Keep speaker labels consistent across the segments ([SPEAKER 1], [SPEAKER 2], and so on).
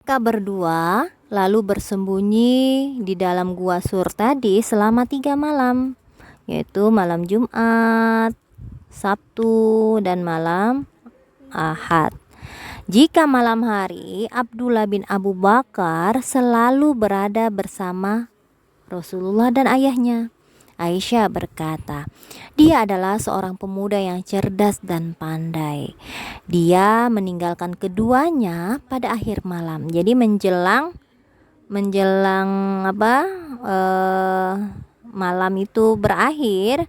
[SPEAKER 1] Mereka berdua lalu bersembunyi di dalam gua Sur tadi selama 3 malam, yaitu malam Jumat, Sabtu, dan malam Ahad. Jika malam hari, Abdullah bin Abu Bakar selalu berada bersama Rasulullah dan ayahnya. Aisyah berkata, dia adalah seorang pemuda yang cerdas dan pandai. Dia meninggalkan keduanya pada akhir malam. Jadi menjelang malam itu berakhir,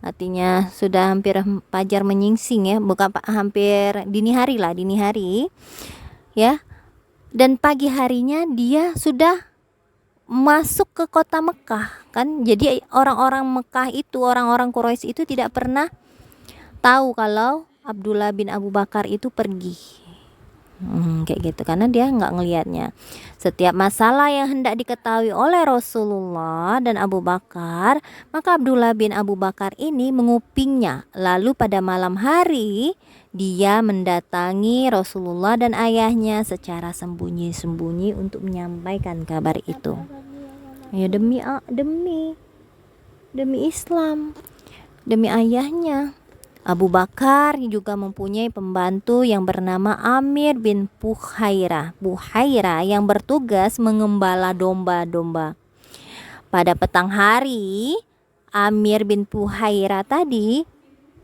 [SPEAKER 1] artinya sudah hampir fajar menyingsing ya, bukan hampir dini hari ya. Dan pagi harinya dia sudah masuk ke kota Mekah kan. Jadi orang-orang Mekah itu, orang-orang Quraisy itu tidak pernah tahu kalau Abdullah bin Abu Bakar itu pergi. Kayak gitu, karena dia nggak ngelihatnya. Setiap masalah yang hendak diketahui oleh Rasulullah dan Abu Bakar, maka Abdullah bin Abu Bakar ini mengupingnya. Lalu pada malam hari dia mendatangi Rasulullah dan ayahnya secara sembunyi-sembunyi untuk menyampaikan kabar itu. Ya demi Islam, demi ayahnya. Abu Bakar juga mempunyai pembantu yang bernama Amir bin Buhairah yang bertugas mengembala domba-domba. Pada petang hari, Amir bin Buhairah tadi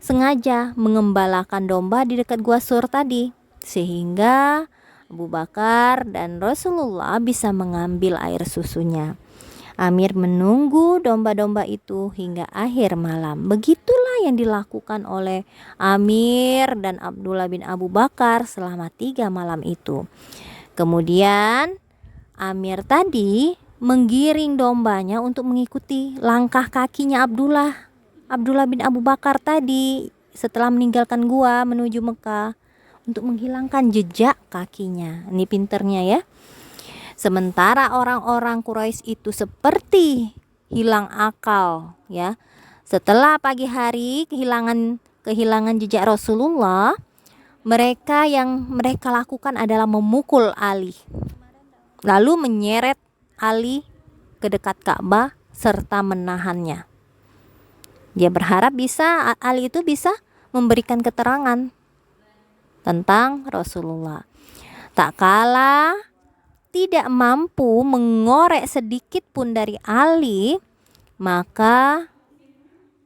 [SPEAKER 1] sengaja mengembalakan domba di dekat gua Sur tadi, sehingga Abu Bakar dan Rasulullah bisa mengambil air susunya. Amir menunggu domba-domba itu hingga akhir malam. Begitulah yang dilakukan oleh Amir dan Abdullah bin Abu Bakar selama 3 malam itu. Kemudian Amir tadi menggiring dombanya untuk mengikuti langkah kakinya Abdullah bin Abu Bakar tadi setelah meninggalkan gua menuju Mekah, untuk menghilangkan jejak kakinya. Ini pinternya ya. Sementara orang-orang Quraisy itu seperti hilang akal ya. Setelah pagi hari kehilangan jejak Rasulullah, yang mereka lakukan adalah memukul Ali, lalu menyeret Ali ke dekat Ka'bah serta menahannya. Dia berharap Ali itu bisa memberikan keterangan tentang Rasulullah. Tak kalah tidak mampu mengorek sedikit pun dari Ali, maka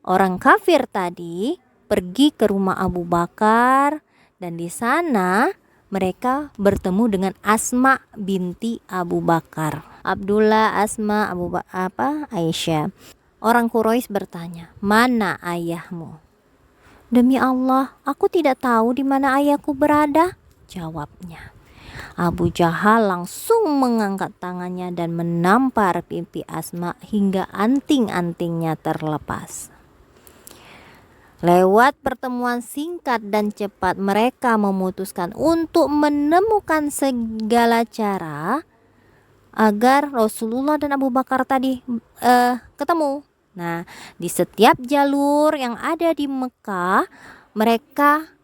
[SPEAKER 1] orang kafir tadi pergi ke rumah Abu Bakar, dan di sana mereka bertemu dengan Asma binti Abu Bakar. Abdullah, Asma, Aisyah. Orang Quraisy bertanya, "Mana ayahmu?" "Demi Allah, aku tidak tahu di mana ayahku berada," jawabnya. Abu Jahal langsung mengangkat tangannya dan menampar pipi Asma hingga anting-antingnya terlepas. Lewat pertemuan singkat dan cepat, mereka memutuskan untuk menemukan segala cara agar Rasulullah dan Abu Bakar tadi ketemu. Nah, di setiap jalur yang ada di Mekah, mereka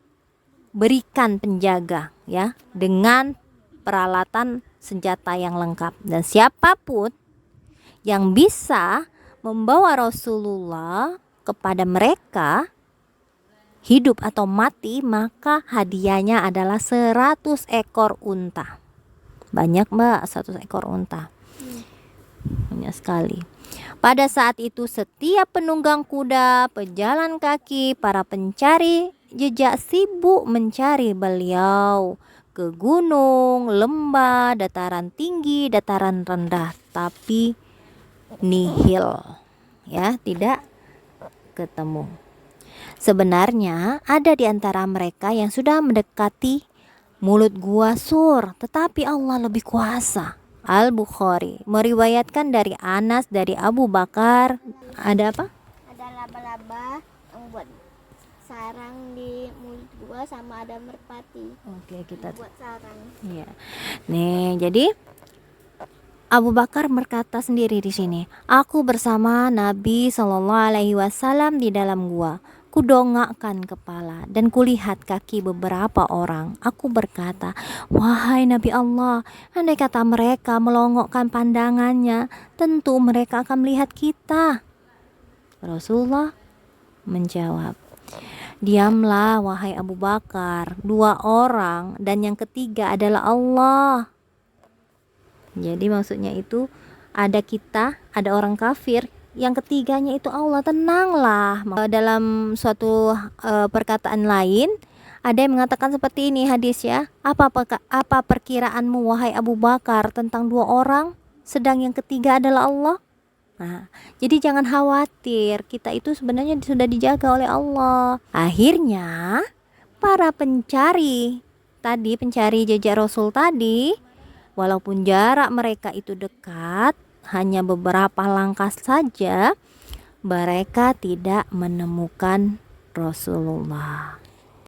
[SPEAKER 1] berikan penjaga ya, dengan peralatan senjata yang lengkap, dan siapapun yang bisa membawa Rasulullah kepada mereka hidup atau mati, maka hadiahnya adalah 100 ekor unta. Banyak mbak, 100 ekor unta. Banyak sekali. Pada saat itu setiap penunggang kuda, pejalan kaki, para pencari jejak sibuk mencari beliau ke gunung, lembah, dataran tinggi, dataran rendah, tapi nihil ya, tidak ketemu. Sebenarnya ada di antara mereka yang sudah mendekati mulut gua Sur, tetapi Allah lebih kuasa. Al-Bukhari meriwayatkan dari Anas dari Abu Bakar, ada apa?
[SPEAKER 2] Ada laba-laba yang buat sarang di mulut gua, sama ada merpati.
[SPEAKER 1] Oke, kita
[SPEAKER 2] buat sarang.
[SPEAKER 1] Iya. Nih, jadi Abu Bakar berkata sendiri di sini, "Aku bersama Nabi Shallallahu Alaihi Wasallam di dalam gua. Kudongakkan kepala dan kulihat kaki beberapa orang. Aku berkata, wahai Nabi Allah, andai kata mereka melongokkan pandangannya, tentu mereka akan melihat kita. Rasulullah menjawab, diamlah wahai Abu Bakar, 2 orang dan yang ketiga adalah Allah. Jadi maksudnya itu ada kita, ada orang kafir, yang ketiganya itu Allah. Tenanglah. Dalam suatu perkataan lain ada yang mengatakan seperti ini hadis ya. Apa perkiraanmu wahai Abu Bakar tentang 2 orang sedang yang ketiga adalah Allah? Nah, jadi jangan khawatir, kita itu sebenarnya sudah dijaga oleh Allah. Akhirnya para pencari jejak Rasul tadi, walaupun jarak mereka itu dekat, hanya beberapa langkah saja, mereka tidak menemukan Rasulullah.